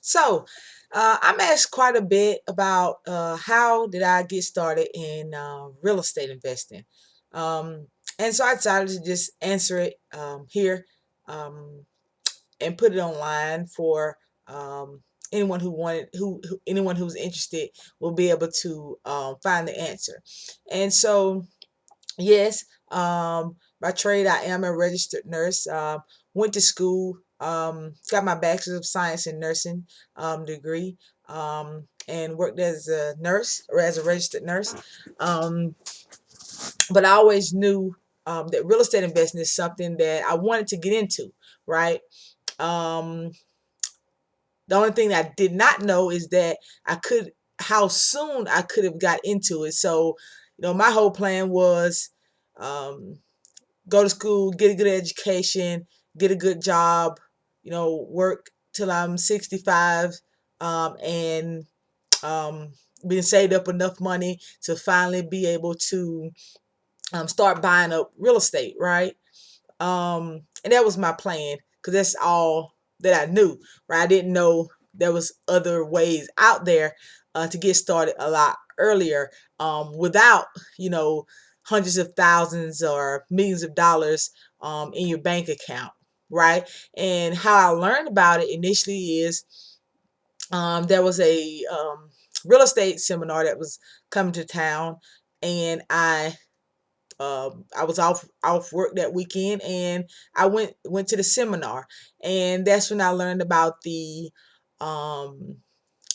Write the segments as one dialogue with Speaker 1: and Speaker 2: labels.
Speaker 1: So, I'm asked quite a bit about how did I get started in real estate investing, um, and so I decided to just answer it here um, and put it online for anyone who wanted, anyone who's interested will be able to find the answer. And so, yes, by trade, I am a registered nurse. Went to school, got my bachelor's of science in nursing degree, and worked as a nurse or as a registered nurse. Um, but I always knew that real estate investing is something that I wanted to get into, right? Um, the only thing that I did not know is that how soon I could have got into it. So, my whole plan was um, go to school, get a good education, get a good job, work till I'm 65, and um, being saved up enough money to finally be able to start buying up real estate, right? And that was my plan because that's all that I knew, right? I didn't know there was other ways out there to get started a lot earlier without, you know, hundreds of thousands or millions of dollars in your bank account, right? And how I learned about it initially is there was a real estate seminar that was coming to town, and I was off work that weekend, and I went to the seminar, and that's when I learned about um,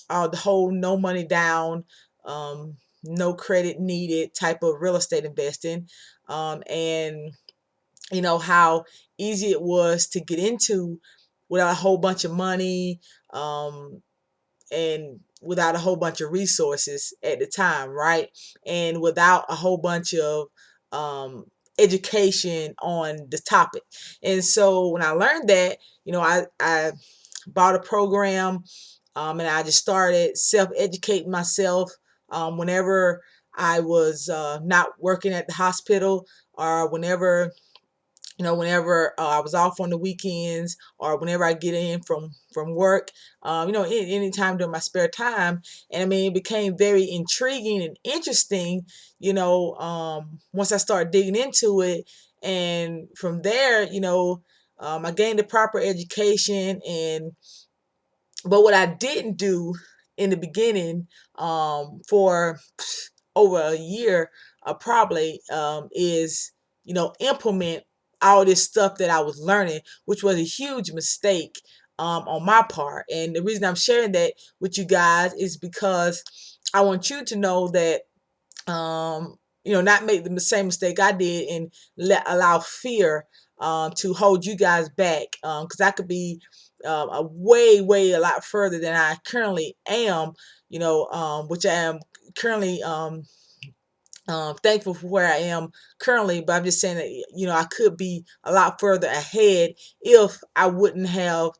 Speaker 1: the whole no money down, um, no credit needed type of real estate investing, and how easy it was to get into without a whole bunch of money, um, and without a whole bunch of resources at the time, right? And without a whole bunch of education on the topic. And so when I learned that, I bought a program, and I just started self-educating myself whenever I was not working at the hospital, or whenever I was off on the weekends, or whenever I get in from work, any time during my spare time. And I mean, it became very intriguing and interesting, once I started digging into it. And from there, I gained the proper education. And but what I didn't do in the beginning, for over a year, probably, is implement all this stuff that I was learning, which was a huge mistake on my part. And the reason I'm sharing that with you guys is because I want you to know that, not make the same mistake I did and allow fear to hold you guys back. Because I could be a way a lot further than I currently am. Which I am currently. Thankful for where I am currently, but I'm just saying that I could be a lot further ahead if I wouldn't have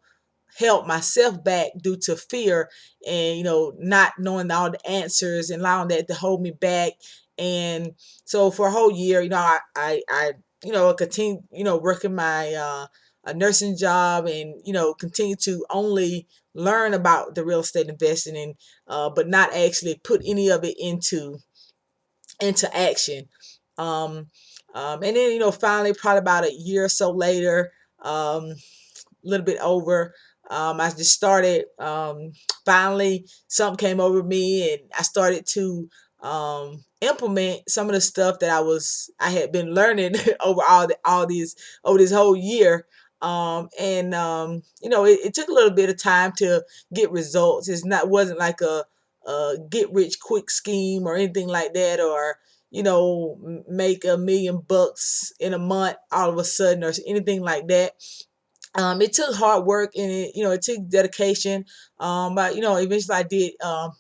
Speaker 1: held myself back due to fear, and not knowing all the answers and allowing that to hold me back. And so for a whole year, I continue working my a nursing job, and continue to only learn about the real estate investing, and but not actually put any of it into action. Um, and then finally, probably about a year or so later, a little bit over, I just started. Finally, something came over me, and I started to implement some of the stuff that I had been learning over this whole year. It took a little bit of time to get results. Wasn't like a get rich quick scheme or anything like that, or make $1 million in a month all of a sudden, or anything like that. It took hard work, and it took dedication. But eventually I did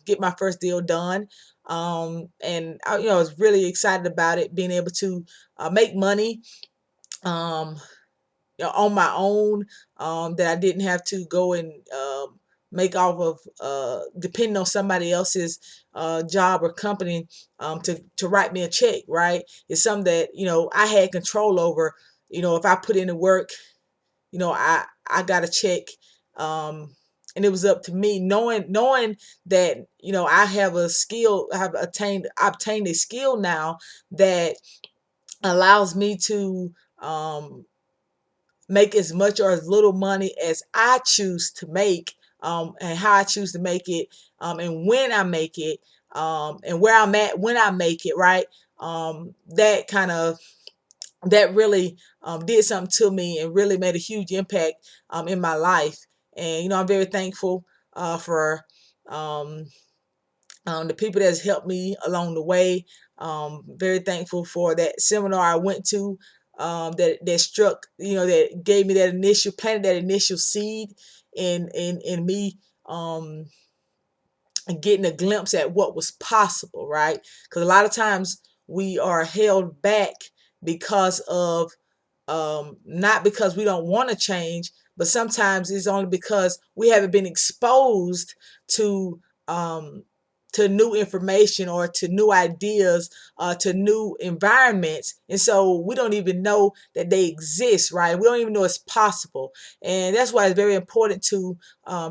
Speaker 1: get my first deal done. And I was really excited about it, being able to make money um, on my own, that I didn't have to go and make off of depending on somebody else's job or company to write me a check. Right, it's something that I had control over. If I put in the work, I got a check, um, and it was up to me, knowing that I have a skill, I have obtained a skill now that allows me to make as much or as little money as I choose to make, and how I choose to make it, and when I make it, and where I'm at when I make it, right? That kind of that really did something to me and really made a huge impact in my life. And I'm very thankful for um, the people that's helped me along the way. Very thankful for that seminar I went to, that struck, that gave me that planted that initial seed in me, getting a glimpse at what was possible, right? Because a lot of times we are held back because of, not because we don't want to change, but sometimes it's only because we haven't been exposed to um, new information or to new ideas, to new environments, and so we don't even know that they exist, right? We don't even know it's possible, and that's why it's very important to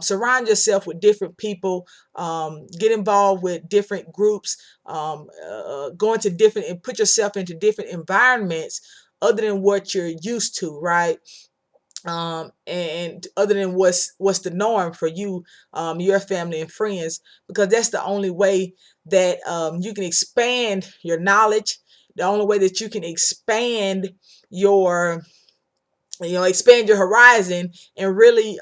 Speaker 1: surround yourself with different people, get involved with different groups, go into different and put yourself into different environments other than what you're used to, right? And other than what's the norm for you, your family and friends, because that's the only way that you can expand your knowledge, the only way that you can expand your expand your horizon and really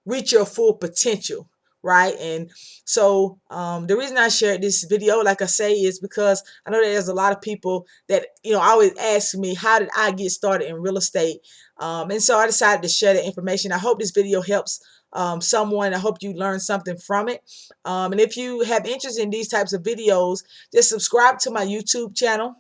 Speaker 1: reach your full potential, right? And so the reason I shared this video, like I say, is because I know that there's a lot of people that always ask me, how did I get started in real estate? And so I decided to share that information. I hope this video helps someone. I hope you learn something from it. And if you have interest in these types of videos, just subscribe to my YouTube channel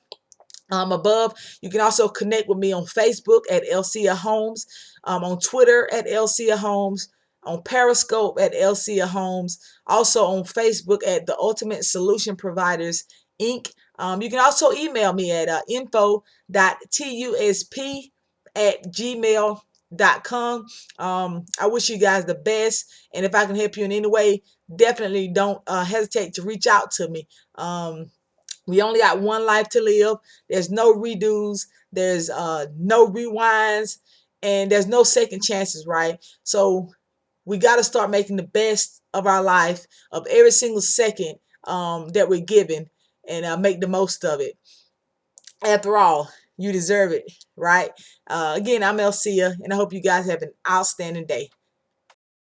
Speaker 1: above. You can also connect with me on Facebook at Elcia Holmes, on Twitter at Elcia Holmes, on Periscope at Elcia Holmes, also on Facebook at The Ultimate Solution Providers Inc. You can also email me at info.tusp@gmail.com. I wish you guys the best, and if I can help you in any way, definitely don't hesitate to reach out to me. We only got one life to live. There's no redos. There's no rewinds, and there's no second chances, right? So we got to start making the best of our life, of every single second that we're given, and make the most of it. After all, you deserve it, right? Again, I'm Elcia, and I hope you guys have an outstanding day.